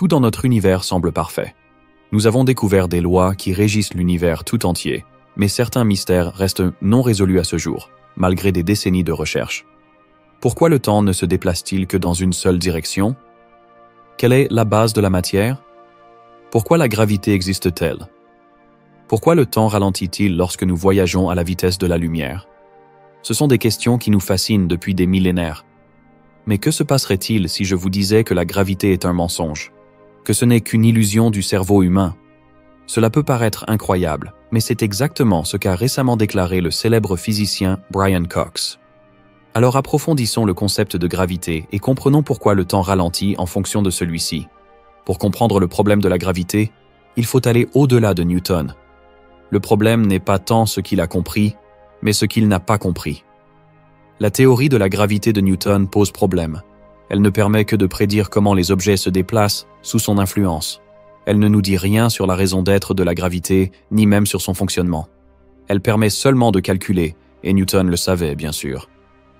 Tout dans notre univers semble parfait. Nous avons découvert des lois qui régissent l'univers tout entier, mais certains mystères restent non résolus à ce jour, malgré des décennies de recherche. Pourquoi le temps ne se déplace-t-il que dans une seule direction? Quelle est la base de la matière? Pourquoi la gravité existe-t-elle? Pourquoi le temps ralentit-il lorsque nous voyageons à la vitesse de la lumière? Ce sont des questions qui nous fascinent depuis des millénaires. Mais que se passerait-il si je vous disais que la gravité est un mensonge? Que ce n'est qu'une illusion du cerveau humain? Cela peut paraître incroyable, mais c'est exactement ce qu'a récemment déclaré le célèbre physicien Brian Cox. Alors approfondissons le concept de gravité et comprenons pourquoi le temps ralentit en fonction de celui-ci. Pour comprendre le problème de la gravité, il faut aller au-delà de Newton. Le problème n'est pas tant ce qu'il a compris, mais ce qu'il n'a pas compris. La théorie de la gravité de Newton pose problème. Elle ne permet que de prédire comment les objets se déplacent sous son influence. Elle ne nous dit rien sur la raison d'être de la gravité, ni même sur son fonctionnement. Elle permet seulement de calculer, et Newton le savait bien sûr.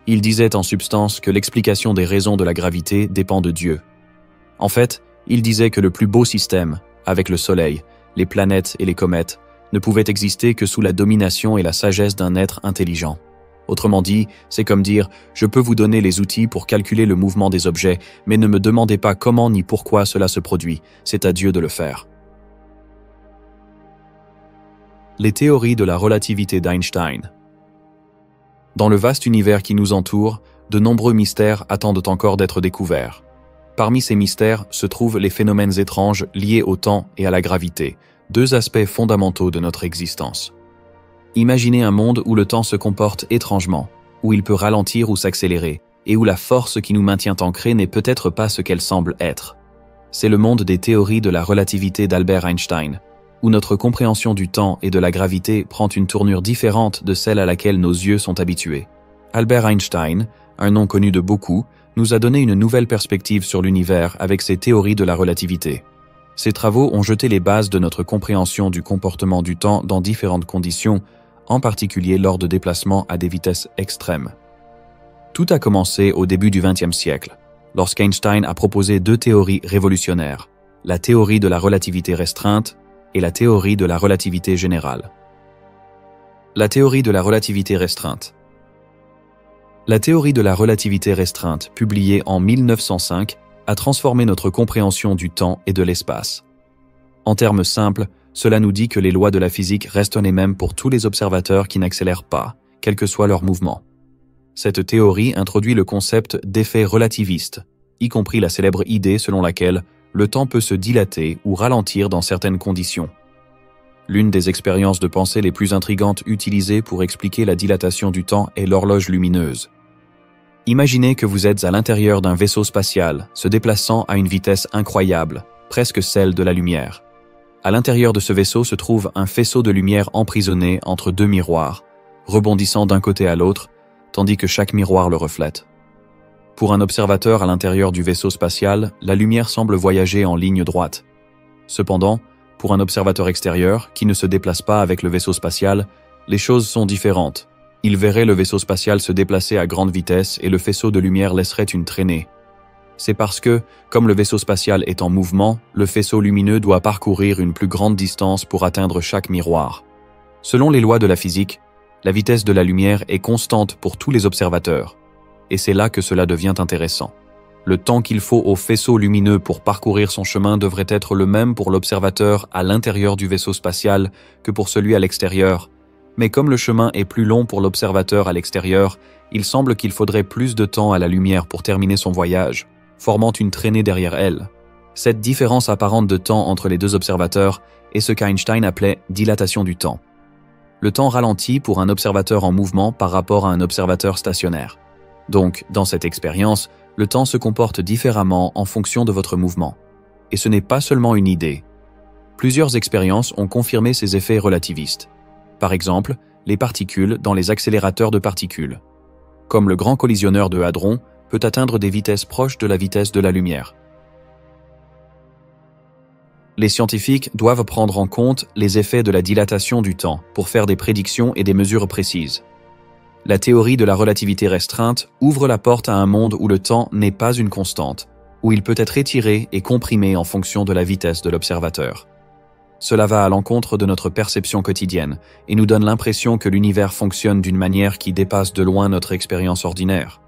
Il disait en substance que l'explication des raisons de la gravité dépend de Dieu. En fait, il disait que le plus beau système, avec le Soleil, les planètes et les comètes, ne pouvait exister que sous la domination et la sagesse d'un être intelligent. Autrement dit, c'est comme dire « Je peux vous donner les outils pour calculer le mouvement des objets, mais ne me demandez pas comment ni pourquoi cela se produit, c'est à Dieu de le faire. » Les théories de la relativité d'Einstein. Dans le vaste univers qui nous entoure, de nombreux mystères attendent encore d'être découverts. Parmi ces mystères se trouvent les phénomènes étranges liés au temps et à la gravité, deux aspects fondamentaux de notre existence. Imaginez un monde où le temps se comporte étrangement, où il peut ralentir ou s'accélérer, et où la force qui nous maintient ancrés n'est peut-être pas ce qu'elle semble être. C'est le monde des théories de la relativité d'Albert Einstein, où notre compréhension du temps et de la gravité prend une tournure différente de celle à laquelle nos yeux sont habitués. Albert Einstein, un nom connu de beaucoup, nous a donné une nouvelle perspective sur l'univers avec ses théories de la relativité. Ces travaux ont jeté les bases de notre compréhension du comportement du temps dans différentes conditions, en particulier lors de déplacements à des vitesses extrêmes. Tout a commencé au début du XXe siècle, lorsqu'Einstein a proposé deux théories révolutionnaires, la théorie de la relativité restreinte et la théorie de la relativité générale. La théorie de la relativité restreinte. La théorie de la relativité restreinte, publiée en 1905, a transformé notre compréhension du temps et de l'espace. En termes simples, cela nous dit que les lois de la physique restent les mêmes pour tous les observateurs qui n'accélèrent pas, quel que soit leur mouvement. Cette théorie introduit le concept d'effet relativiste, y compris la célèbre idée selon laquelle le temps peut se dilater ou ralentir dans certaines conditions. L'une des expériences de pensée les plus intrigantes utilisées pour expliquer la dilatation du temps est l'horloge lumineuse. Imaginez que vous êtes à l'intérieur d'un vaisseau spatial, se déplaçant à une vitesse incroyable, presque celle de la lumière. À l'intérieur de ce vaisseau se trouve un faisceau de lumière emprisonné entre deux miroirs, rebondissant d'un côté à l'autre, tandis que chaque miroir le reflète. Pour un observateur à l'intérieur du vaisseau spatial, la lumière semble voyager en ligne droite. Cependant, pour un observateur extérieur, qui ne se déplace pas avec le vaisseau spatial, les choses sont différentes. Il verrait le vaisseau spatial se déplacer à grande vitesse et le faisceau de lumière laisserait une traînée. C'est parce que, comme le vaisseau spatial est en mouvement, le faisceau lumineux doit parcourir une plus grande distance pour atteindre chaque miroir. Selon les lois de la physique, la vitesse de la lumière est constante pour tous les observateurs. Et c'est là que cela devient intéressant. Le temps qu'il faut au faisceau lumineux pour parcourir son chemin devrait être le même pour l'observateur à l'intérieur du vaisseau spatial que pour celui à l'extérieur. Mais comme le chemin est plus long pour l'observateur à l'extérieur, il semble qu'il faudrait plus de temps à la lumière pour terminer son voyage, formant une traînée derrière elle. Cette différence apparente de temps entre les deux observateurs est ce qu'Einstein appelait « dilatation du temps ». Le temps ralentit pour un observateur en mouvement par rapport à un observateur stationnaire. Donc, dans cette expérience, le temps se comporte différemment en fonction de votre mouvement. Et ce n'est pas seulement une idée. Plusieurs expériences ont confirmé ces effets relativistes. Par exemple, les particules dans les accélérateurs de particules. Comme le grand collisionneur de hadrons peut atteindre des vitesses proches de la vitesse de la lumière. Les scientifiques doivent prendre en compte les effets de la dilatation du temps pour faire des prédictions et des mesures précises. La théorie de la relativité restreinte ouvre la porte à un monde où le temps n'est pas une constante, où il peut être étiré et comprimé en fonction de la vitesse de l'observateur. Cela va à l'encontre de notre perception quotidienne et nous donne l'impression que l'univers fonctionne d'une manière qui dépasse de loin notre expérience ordinaire.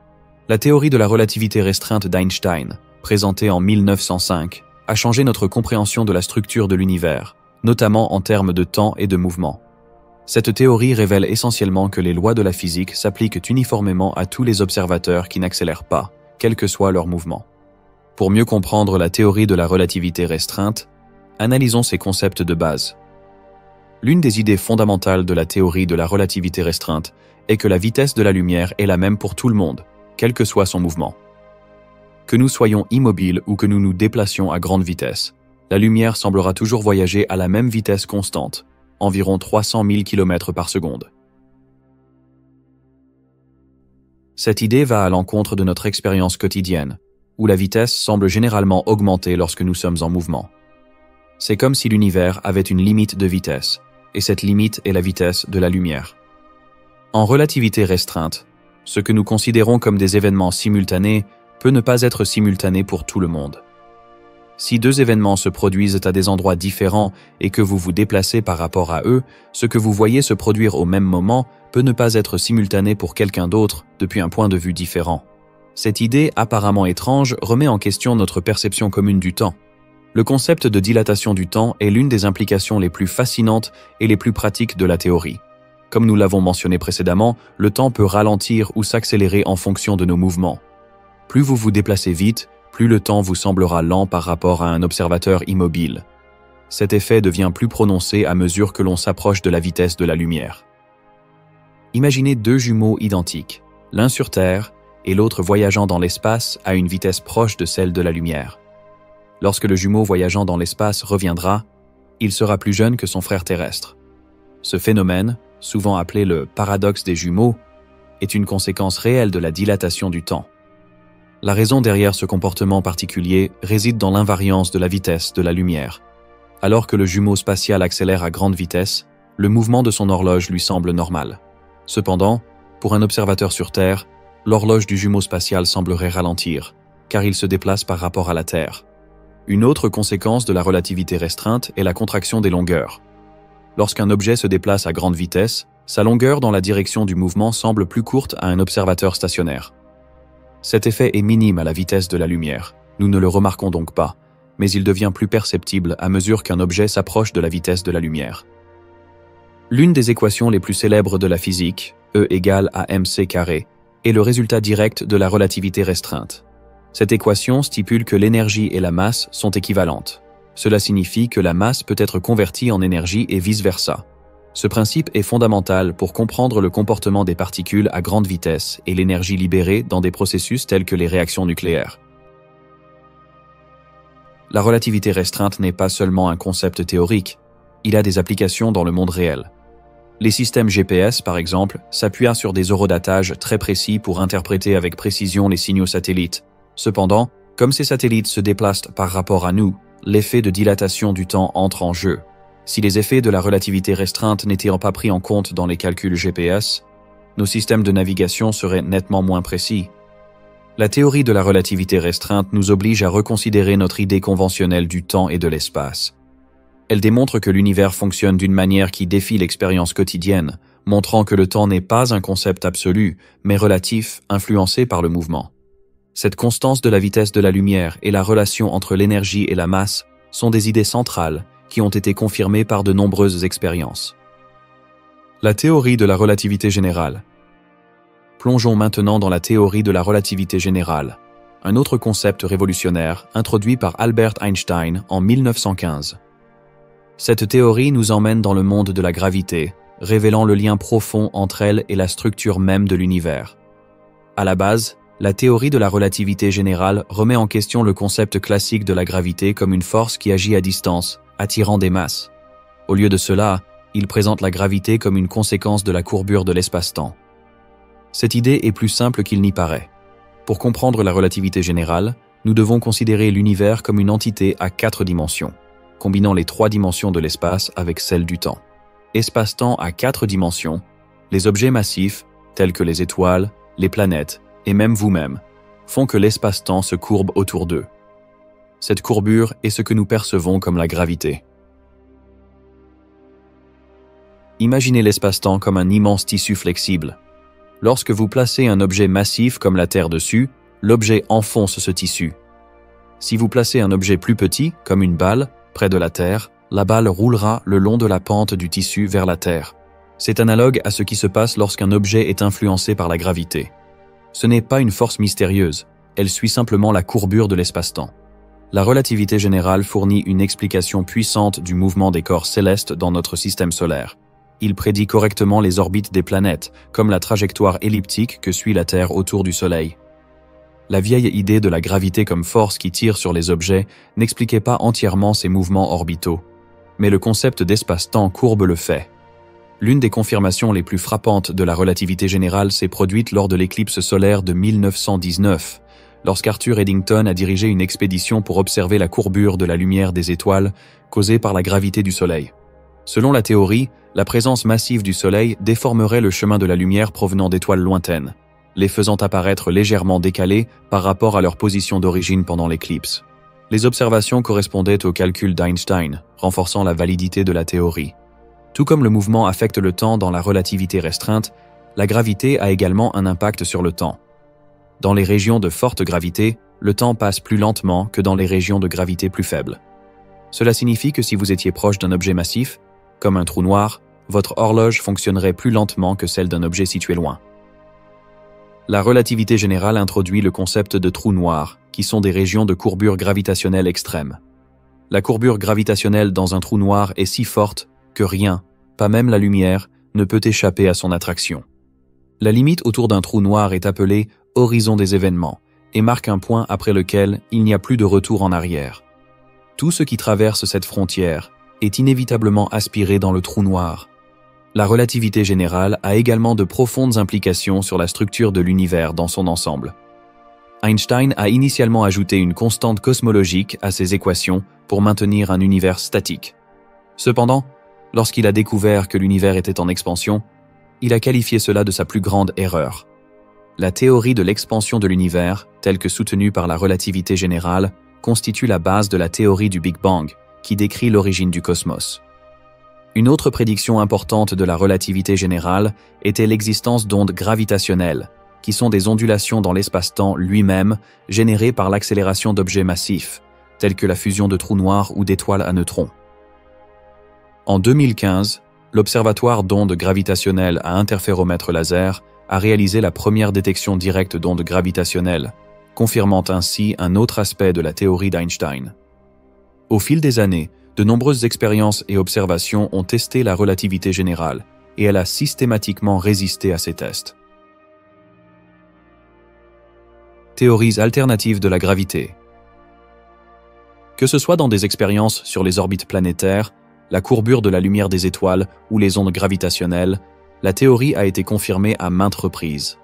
La théorie de la relativité restreinte d'Einstein, présentée en 1905, a changé notre compréhension de la structure de l'univers, notamment en termes de temps et de mouvement. Cette théorie révèle essentiellement que les lois de la physique s'appliquent uniformément à tous les observateurs qui n'accélèrent pas, quel que soit leur mouvement. Pour mieux comprendre la théorie de la relativité restreinte, analysons ses concepts de base. L'une des idées fondamentales de la théorie de la relativité restreinte est que la vitesse de la lumière est la même pour tout le monde, quel que soit son mouvement. Que nous soyons immobiles ou que nous nous déplacions à grande vitesse, la lumière semblera toujours voyager à la même vitesse constante, environ 300 000 km par seconde. Cette idée va à l'encontre de notre expérience quotidienne, où la vitesse semble généralement augmenter lorsque nous sommes en mouvement. C'est comme si l'univers avait une limite de vitesse, et cette limite est la vitesse de la lumière. En relativité restreinte, ce que nous considérons comme des événements simultanés peut ne pas être simultané pour tout le monde. Si deux événements se produisent à des endroits différents et que vous vous déplacez par rapport à eux, ce que vous voyez se produire au même moment peut ne pas être simultané pour quelqu'un d'autre depuis un point de vue différent. Cette idée apparemment étrange remet en question notre perception commune du temps. Le concept de dilatation du temps est l'une des implications les plus fascinantes et les plus pratiques de la théorie. Comme nous l'avons mentionné précédemment, le temps peut ralentir ou s'accélérer en fonction de nos mouvements. Plus vous vous déplacez vite, plus le temps vous semblera lent par rapport à un observateur immobile. Cet effet devient plus prononcé à mesure que l'on s'approche de la vitesse de la lumière. Imaginez deux jumeaux identiques, l'un sur Terre et l'autre voyageant dans l'espace à une vitesse proche de celle de la lumière. Lorsque le jumeau voyageant dans l'espace reviendra, il sera plus jeune que son frère terrestre. Ce phénomène, souvent appelé le paradoxe des jumeaux, est une conséquence réelle de la dilatation du temps. La raison derrière ce comportement particulier réside dans l'invariance de la vitesse de la lumière. Alors que le jumeau spatial accélère à grande vitesse, le mouvement de son horloge lui semble normal. Cependant, pour un observateur sur Terre, l'horloge du jumeau spatial semblerait ralentir, car il se déplace par rapport à la Terre. Une autre conséquence de la relativité restreinte est la contraction des longueurs. Lorsqu'un objet se déplace à grande vitesse, sa longueur dans la direction du mouvement semble plus courte à un observateur stationnaire. Cet effet est minime à la vitesse de la lumière, nous ne le remarquons donc pas, mais il devient plus perceptible à mesure qu'un objet s'approche de la vitesse de la lumière. L'une des équations les plus célèbres de la physique, E égale à mc², est le résultat direct de la relativité restreinte. Cette équation stipule que l'énergie et la masse sont équivalentes. Cela signifie que la masse peut être convertie en énergie et vice-versa. Ce principe est fondamental pour comprendre le comportement des particules à grande vitesse et l'énergie libérée dans des processus tels que les réactions nucléaires. La relativité restreinte n'est pas seulement un concept théorique, il a des applications dans le monde réel. Les systèmes GPS, par exemple, s'appuient sur des horodatages très précis pour interpréter avec précision les signaux satellites. Cependant, comme ces satellites se déplacent par rapport à nous, l'effet de dilatation du temps entre en jeu. Si les effets de la relativité restreinte n'étaient pas pris en compte dans les calculs GPS, nos systèmes de navigation seraient nettement moins précis. La théorie de la relativité restreinte nous oblige à reconsidérer notre idée conventionnelle du temps et de l'espace. Elle démontre que l'univers fonctionne d'une manière qui défie l'expérience quotidienne, montrant que le temps n'est pas un concept absolu, mais relatif, influencé par le mouvement. Cette constance de la vitesse de la lumière et la relation entre l'énergie et la masse sont des idées centrales qui ont été confirmées par de nombreuses expériences. La théorie de la relativité générale. Plongeons maintenant dans la théorie de la relativité générale, un autre concept révolutionnaire introduit par Albert Einstein en 1915. Cette théorie nous emmène dans le monde de la gravité, révélant le lien profond entre elle et la structure même de l'univers. À la base, la théorie de la relativité générale remet en question le concept classique de la gravité comme une force qui agit à distance, attirant des masses. Au lieu de cela, il présente la gravité comme une conséquence de la courbure de l'espace-temps. Cette idée est plus simple qu'il n'y paraît. Pour comprendre la relativité générale, nous devons considérer l'univers comme une entité à 4 dimensions, combinant les 3 dimensions de l'espace avec celles du temps. Espace-temps à 4 dimensions, les objets massifs, tels que les étoiles, les planètes, et même vous-même, font que l'espace-temps se courbe autour d'eux. Cette courbure est ce que nous percevons comme la gravité. Imaginez l'espace-temps comme un immense tissu flexible. Lorsque vous placez un objet massif comme la Terre dessus, l'objet enfonce ce tissu. Si vous placez un objet plus petit, comme une balle, près de la Terre, la balle roulera le long de la pente du tissu vers la Terre. C'est analogue à ce qui se passe lorsqu'un objet est influencé par la gravité. Ce n'est pas une force mystérieuse, elle suit simplement la courbure de l'espace-temps. La relativité générale fournit une explication puissante du mouvement des corps célestes dans notre système solaire. Il prédit correctement les orbites des planètes, comme la trajectoire elliptique que suit la Terre autour du Soleil. La vieille idée de la gravité comme force qui tire sur les objets n'expliquait pas entièrement ces mouvements orbitaux. Mais le concept d'espace-temps courbe le fait. L'une des confirmations les plus frappantes de la relativité générale s'est produite lors de l'éclipse solaire de 1919, lorsqu'Arthur Eddington a dirigé une expédition pour observer la courbure de la lumière des étoiles causée par la gravité du Soleil. Selon la théorie, la présence massive du Soleil déformerait le chemin de la lumière provenant d'étoiles lointaines, les faisant apparaître légèrement décalées par rapport à leur position d'origine pendant l'éclipse. Les observations correspondaient aux calculs d'Einstein, renforçant la validité de la théorie. Tout comme le mouvement affecte le temps dans la relativité restreinte, la gravité a également un impact sur le temps. Dans les régions de forte gravité, le temps passe plus lentement que dans les régions de gravité plus faible. Cela signifie que si vous étiez proche d'un objet massif, comme un trou noir, votre horloge fonctionnerait plus lentement que celle d'un objet situé loin. La relativité générale introduit le concept de trous noirs, qui sont des régions de courbure gravitationnelle extrême. La courbure gravitationnelle dans un trou noir est si forte que rien, pas même la lumière, ne peut échapper à son attraction. La limite autour d'un trou noir est appelée horizon des événements et marque un point après lequel il n'y a plus de retour en arrière. Tout ce qui traverse cette frontière est inévitablement aspiré dans le trou noir. La relativité générale a également de profondes implications sur la structure de l'univers dans son ensemble. Einstein a initialement ajouté une constante cosmologique à ses équations pour maintenir un univers statique. Cependant, lorsqu'il a découvert que l'univers était en expansion, il a qualifié cela de sa plus grande erreur. La théorie de l'expansion de l'univers, telle que soutenue par la relativité générale, constitue la base de la théorie du Big Bang, qui décrit l'origine du cosmos. Une autre prédiction importante de la relativité générale était l'existence d'ondes gravitationnelles, qui sont des ondulations dans l'espace-temps lui-même générées par l'accélération d'objets massifs, tels que la fusion de trous noirs ou d'étoiles à neutrons. En 2015, l'Observatoire d'ondes gravitationnelles à interféromètre laser a réalisé la première détection directe d'ondes gravitationnelles, confirmant ainsi un autre aspect de la théorie d'Einstein. Au fil des années, de nombreuses expériences et observations ont testé la relativité générale, et elle a systématiquement résisté à ces tests. Théories alternatives de la gravité. Que ce soit dans des expériences sur les orbites planétaires, la courbure de la lumière des étoiles ou les ondes gravitationnelles, la théorie a été confirmée à maintes reprises.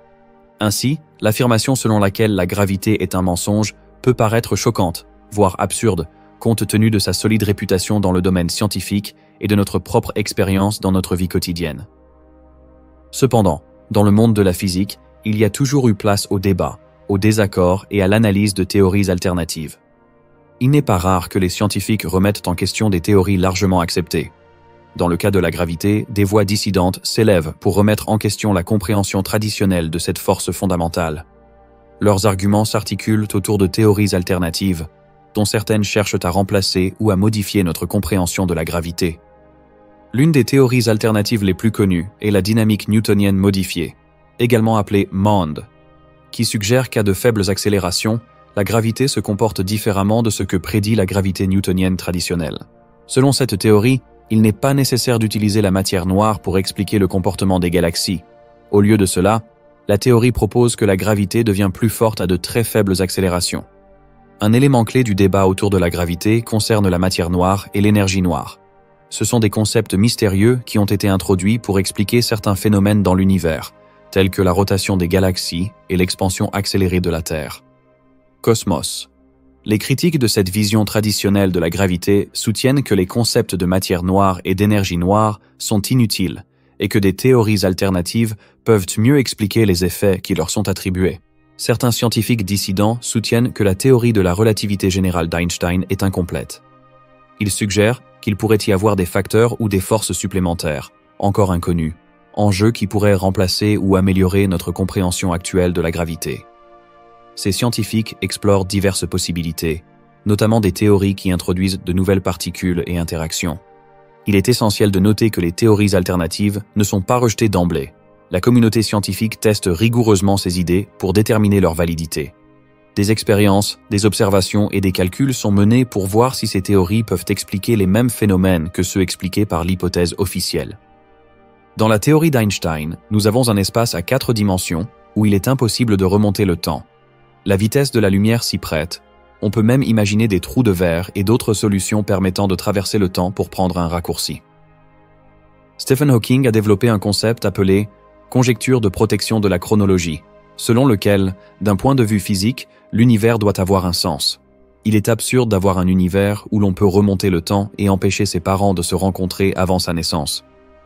Ainsi, l'affirmation selon laquelle la gravité est un mensonge peut paraître choquante, voire absurde, compte tenu de sa solide réputation dans le domaine scientifique et de notre propre expérience dans notre vie quotidienne. Cependant, dans le monde de la physique, il y a toujours eu place au débat, au désaccord et à l'analyse de théories alternatives. Il n'est pas rare que les scientifiques remettent en question des théories largement acceptées. Dans le cas de la gravité, des voix dissidentes s'élèvent pour remettre en question la compréhension traditionnelle de cette force fondamentale. Leurs arguments s'articulent autour de théories alternatives, dont certaines cherchent à remplacer ou à modifier notre compréhension de la gravité. L'une des théories alternatives les plus connues est la dynamique newtonienne modifiée, également appelée MOND, qui suggère qu'à de faibles accélérations, la gravité se comporte différemment de ce que prédit la gravité newtonienne traditionnelle. Selon cette théorie, il n'est pas nécessaire d'utiliser la matière noire pour expliquer le comportement des galaxies. Au lieu de cela, la théorie propose que la gravité devient plus forte à de très faibles accélérations. Un élément clé du débat autour de la gravité concerne la matière noire et l'énergie noire. Ce sont des concepts mystérieux qui ont été introduits pour expliquer certains phénomènes dans l'univers, tels que la rotation des galaxies et l'expansion accélérée de la Terre. Cosmos. Les critiques de cette vision traditionnelle de la gravité soutiennent que les concepts de matière noire et d'énergie noire sont inutiles et que des théories alternatives peuvent mieux expliquer les effets qui leur sont attribués. Certains scientifiques dissidents soutiennent que la théorie de la relativité générale d'Einstein est incomplète. Ils suggèrent qu'il pourrait y avoir des facteurs ou des forces supplémentaires, encore inconnus, en jeu qui pourraient remplacer ou améliorer notre compréhension actuelle de la gravité. Ces scientifiques explorent diverses possibilités, notamment des théories qui introduisent de nouvelles particules et interactions. Il est essentiel de noter que les théories alternatives ne sont pas rejetées d'emblée. La communauté scientifique teste rigoureusement ces idées pour déterminer leur validité. Des expériences, des observations et des calculs sont menés pour voir si ces théories peuvent expliquer les mêmes phénomènes que ceux expliqués par l'hypothèse officielle. Dans la théorie d'Einstein, nous avons un espace à 4 dimensions où il est impossible de remonter le temps. La vitesse de la lumière s'y prête. On peut même imaginer des trous de verre et d'autres solutions permettant de traverser le temps pour prendre un raccourci. Stephen Hawking a développé un concept appelé conjecture de protection de la chronologie, selon lequel, d'un point de vue physique, l'univers doit avoir un sens. Il est absurde d'avoir un univers où l'on peut remonter le temps et empêcher ses parents de se rencontrer avant sa naissance.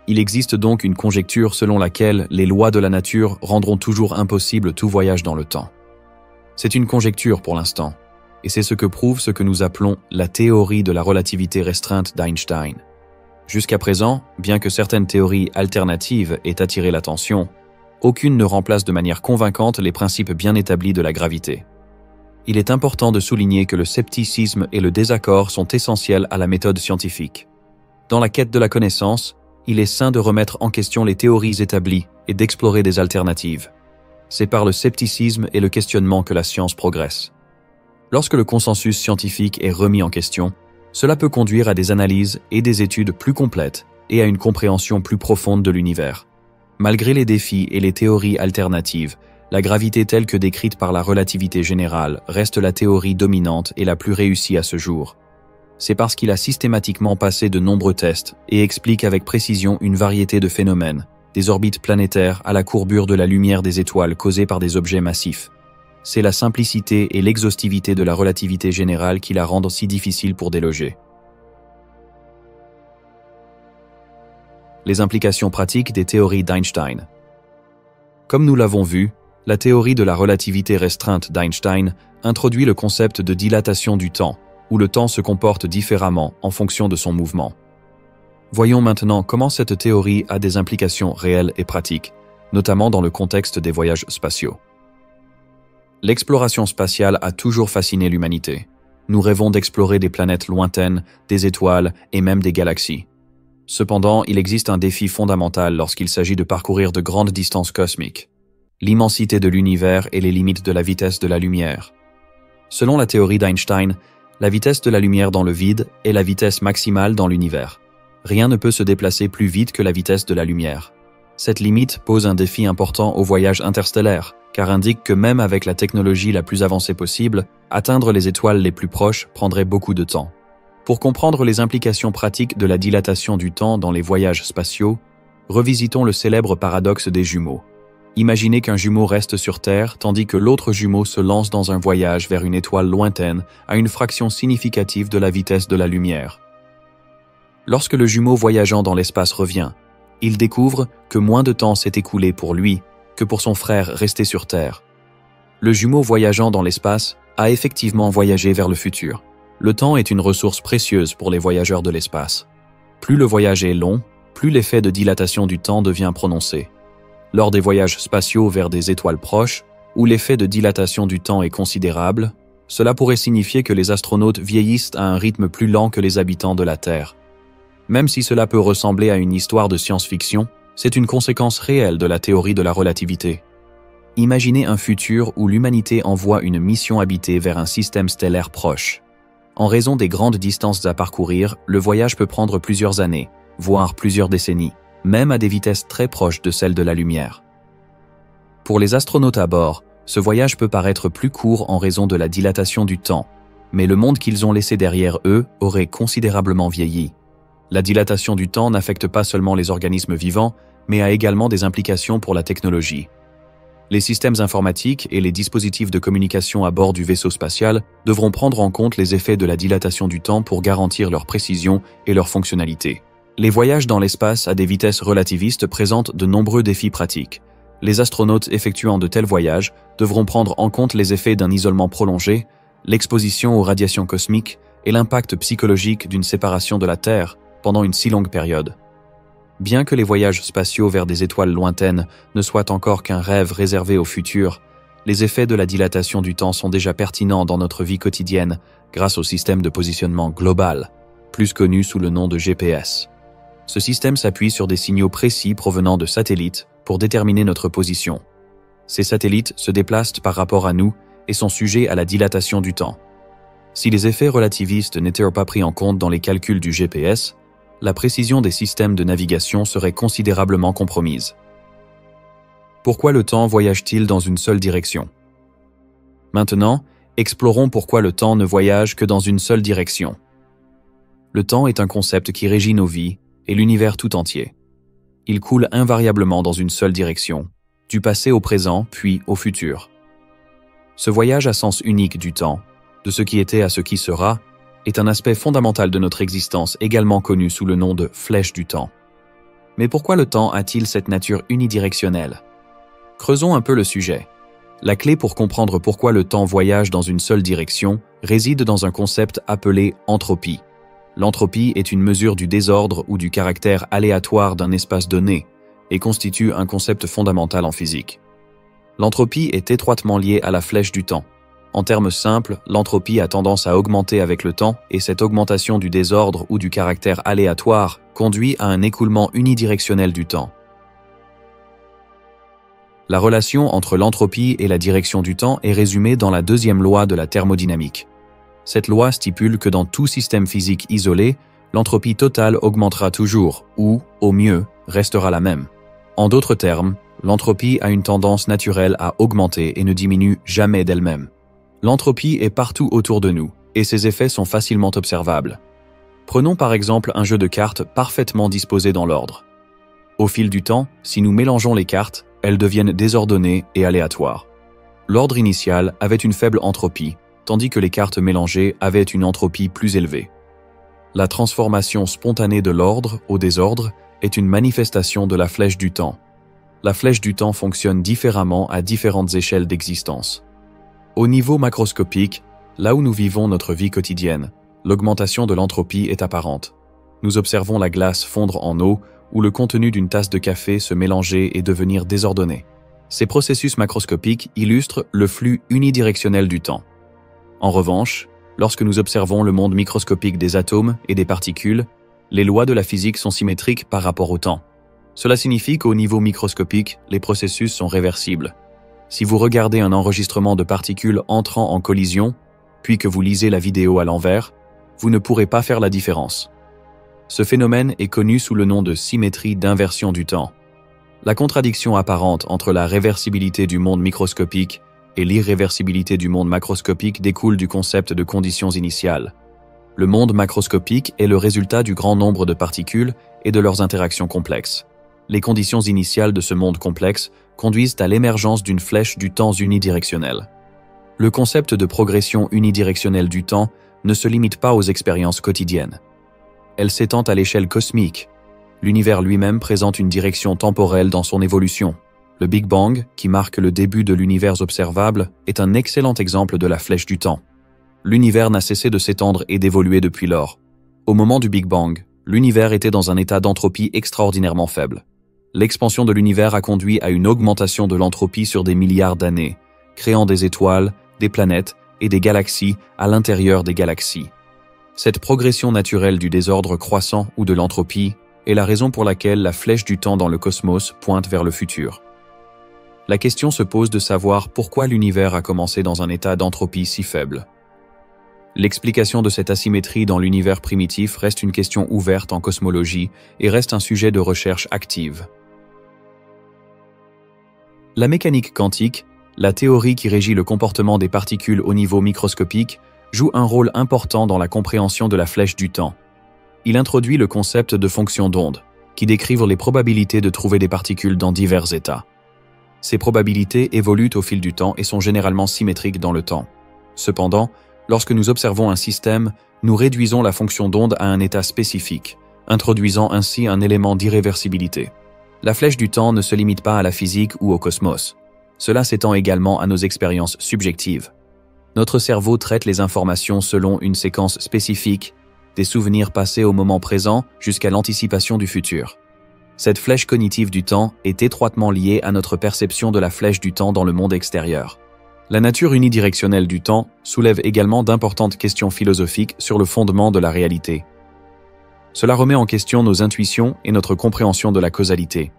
Il existe donc une conjecture selon laquelle les lois de la nature rendront toujours impossible tout voyage dans le temps. C'est une conjecture pour l'instant, et c'est ce que prouve ce que nous appelons la théorie de la relativité restreinte d'Einstein. Jusqu'à présent, bien que certaines théories alternatives aient attiré l'attention, aucune ne remplace de manière convaincante les principes bien établis de la gravité. Il est important de souligner que le scepticisme et le désaccord sont essentiels à la méthode scientifique. Dans la quête de la connaissance, il est sain de remettre en question les théories établies et d'explorer des alternatives. C'est par le scepticisme et le questionnement que la science progresse. Lorsque le consensus scientifique est remis en question, cela peut conduire à des analyses et des études plus complètes et à une compréhension plus profonde de l'univers. Malgré les défis et les théories alternatives, la gravité telle que décrite par la relativité générale reste la théorie dominante et la plus réussie à ce jour. C'est parce qu'il a systématiquement passé de nombreux tests et explique avec précision une variété de phénomènes, des orbites planétaires à la courbure de la lumière des étoiles causées par des objets massifs. C'est la simplicité et l'exhaustivité de la relativité générale qui la rendent si difficile pour déloger. Les implications pratiques des théories d'Einstein. Comme nous l'avons vu, la théorie de la relativité restreinte d'Einstein introduit le concept de dilatation du temps, où le temps se comporte différemment en fonction de son mouvement. Voyons maintenant comment cette théorie a des implications réelles et pratiques, notamment dans le contexte des voyages spatiaux. L'exploration spatiale a toujours fasciné l'humanité. Nous rêvons d'explorer des planètes lointaines, des étoiles et même des galaxies. Cependant, il existe un défi fondamental lorsqu'il s'agit de parcourir de grandes distances cosmiques. L'immensité de l'univers et les limites de la vitesse de la lumière. Selon la théorie d'Einstein, la vitesse de la lumière dans le vide est la vitesse maximale dans l'univers. Rien ne peut se déplacer plus vite que la vitesse de la lumière. Cette limite pose un défi important au voyage interstellaire, car indique que même avec la technologie la plus avancée possible, atteindre les étoiles les plus proches prendrait beaucoup de temps. Pour comprendre les implications pratiques de la dilatation du temps dans les voyages spatiaux, revisitons le célèbre paradoxe des jumeaux. Imaginez qu'un jumeau reste sur Terre tandis que l'autre jumeau se lance dans un voyage vers une étoile lointaine à une fraction significative de la vitesse de la lumière. Lorsque le jumeau voyageant dans l'espace revient, il découvre que moins de temps s'est écoulé pour lui que pour son frère resté sur Terre. Le jumeau voyageant dans l'espace a effectivement voyagé vers le futur. Le temps est une ressource précieuse pour les voyageurs de l'espace. Plus le voyage est long, plus l'effet de dilatation du temps devient prononcé. Lors des voyages spatiaux vers des étoiles proches, où l'effet de dilatation du temps est considérable, cela pourrait signifier que les astronautes vieillissent à un rythme plus lent que les habitants de la Terre. Même si cela peut ressembler à une histoire de science-fiction, c'est une conséquence réelle de la théorie de la relativité. Imaginez un futur où l'humanité envoie une mission habitée vers un système stellaire proche. En raison des grandes distances à parcourir, le voyage peut prendre plusieurs années, voire plusieurs décennies, même à des vitesses très proches de celles de la lumière. Pour les astronautes à bord, ce voyage peut paraître plus court en raison de la dilatation du temps, mais le monde qu'ils ont laissé derrière eux aurait considérablement vieilli. La dilatation du temps n'affecte pas seulement les organismes vivants, mais a également des implications pour la technologie. Les systèmes informatiques et les dispositifs de communication à bord du vaisseau spatial devront prendre en compte les effets de la dilatation du temps pour garantir leur précision et leur fonctionnalité. Les voyages dans l'espace à des vitesses relativistes présentent de nombreux défis pratiques. Les astronautes effectuant de tels voyages devront prendre en compte les effets d'un isolement prolongé, l'exposition aux radiations cosmiques et l'impact psychologique d'une séparation de la Terre pendant une si longue période. Bien que les voyages spatiaux vers des étoiles lointaines ne soient encore qu'un rêve réservé au futur, les effets de la dilatation du temps sont déjà pertinents dans notre vie quotidienne grâce au système de positionnement global, plus connu sous le nom de GPS. Ce système s'appuie sur des signaux précis provenant de satellites pour déterminer notre position. Ces satellites se déplacent par rapport à nous et sont sujets à la dilatation du temps. Si les effets relativistes n'étaient pas pris en compte dans les calculs du GPS, la précision des systèmes de navigation serait considérablement compromise. Pourquoi le temps voyage-t-il dans une seule direction? Maintenant, explorons pourquoi le temps ne voyage que dans une seule direction. Le temps est un concept qui régit nos vies et l'univers tout entier. Il coule invariablement dans une seule direction, du passé au présent puis au futur. Ce voyage à sens unique du temps, de ce qui était à ce qui sera, est un aspect fondamental de notre existence également connu sous le nom de flèche du temps. Mais pourquoi le temps a-t-il cette nature unidirectionnelle? Creusons un peu le sujet. La clé pour comprendre pourquoi le temps voyage dans une seule direction réside dans un concept appelé entropie. L'entropie est une mesure du désordre ou du caractère aléatoire d'un espace donné et constitue un concept fondamental en physique. L'entropie est étroitement liée à la flèche du temps. En termes simples, l'entropie a tendance à augmenter avec le temps et cette augmentation du désordre ou du caractère aléatoire conduit à un écoulement unidirectionnel du temps. La relation entre l'entropie et la direction du temps est résumée dans la deuxième loi de la thermodynamique. Cette loi stipule que dans tout système physique isolé, l'entropie totale augmentera toujours ou, au mieux, restera la même. En d'autres termes, l'entropie a une tendance naturelle à augmenter et ne diminue jamais d'elle-même. L'entropie est partout autour de nous, et ses effets sont facilement observables. Prenons par exemple un jeu de cartes parfaitement disposé dans l'ordre. Au fil du temps, si nous mélangeons les cartes, elles deviennent désordonnées et aléatoires. L'ordre initial avait une faible entropie, tandis que les cartes mélangées avaient une entropie plus élevée. La transformation spontanée de l'ordre au désordre est une manifestation de la flèche du temps. La flèche du temps fonctionne différemment à différentes échelles d'existence. Au niveau macroscopique, là où nous vivons notre vie quotidienne, l'augmentation de l'entropie est apparente. Nous observons la glace fondre en eau ou le contenu d'une tasse de café se mélanger et devenir désordonné. Ces processus macroscopiques illustrent le flux unidirectionnel du temps. En revanche, lorsque nous observons le monde microscopique des atomes et des particules, les lois de la physique sont symétriques par rapport au temps. Cela signifie qu'au niveau microscopique, les processus sont réversibles. Si vous regardez un enregistrement de particules entrant en collision, puis que vous lisez la vidéo à l'envers, vous ne pourrez pas faire la différence. Ce phénomène est connu sous le nom de symétrie d'inversion du temps. La contradiction apparente entre la réversibilité du monde microscopique et l'irréversibilité du monde macroscopique découle du concept de conditions initiales. Le monde macroscopique est le résultat du grand nombre de particules et de leurs interactions complexes. Les conditions initiales de ce monde complexe conduisent à l'émergence d'une flèche du temps unidirectionnelle. Le concept de progression unidirectionnelle du temps ne se limite pas aux expériences quotidiennes. Elle s'étend à l'échelle cosmique. L'univers lui-même présente une direction temporelle dans son évolution. Le Big Bang, qui marque le début de l'univers observable, est un excellent exemple de la flèche du temps. L'univers n'a cessé de s'étendre et d'évoluer depuis lors. Au moment du Big Bang, l'univers était dans un état d'entropie extraordinairement faible. L'expansion de l'univers a conduit à une augmentation de l'entropie sur des milliards d'années, créant des étoiles, des planètes et des galaxies à l'intérieur des galaxies. Cette progression naturelle du désordre croissant ou de l'entropie est la raison pour laquelle la flèche du temps dans le cosmos pointe vers le futur. La question se pose de savoir pourquoi l'univers a commencé dans un état d'entropie si faible. L'explication de cette asymétrie dans l'univers primitif reste une question ouverte en cosmologie et reste un sujet de recherche active. La mécanique quantique, la théorie qui régit le comportement des particules au niveau microscopique, joue un rôle important dans la compréhension de la flèche du temps. Il introduit le concept de fonction d'onde, qui décrivent les probabilités de trouver des particules dans divers états. Ces probabilités évoluent au fil du temps et sont généralement symétriques dans le temps. Cependant, lorsque nous observons un système, nous réduisons la fonction d'onde à un état spécifique, introduisant ainsi un élément d'irréversibilité. La flèche du temps ne se limite pas à la physique ou au cosmos. Cela s'étend également à nos expériences subjectives. Notre cerveau traite les informations selon une séquence spécifique, des souvenirs passés au moment présent jusqu'à l'anticipation du futur. Cette flèche cognitive du temps est étroitement liée à notre perception de la flèche du temps dans le monde extérieur. La nature unidirectionnelle du temps soulève également d'importantes questions philosophiques sur le fondement de la réalité. Cela remet en question nos intuitions et notre compréhension de la causalité.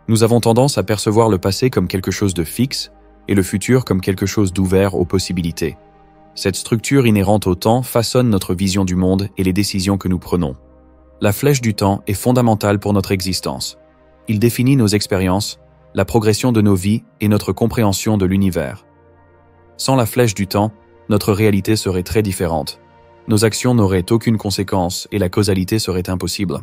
Nous avons tendance à percevoir le passé comme quelque chose de fixe et le futur comme quelque chose d'ouvert aux possibilités. Cette structure inhérente au temps façonne notre vision du monde et les décisions que nous prenons. La flèche du temps est fondamentale pour notre existence. Il définit nos expériences, la progression de nos vies et notre compréhension de l'univers. Sans la flèche du temps, notre réalité serait très différente. Nos actions n'auraient aucune conséquence et la causalité serait impossible.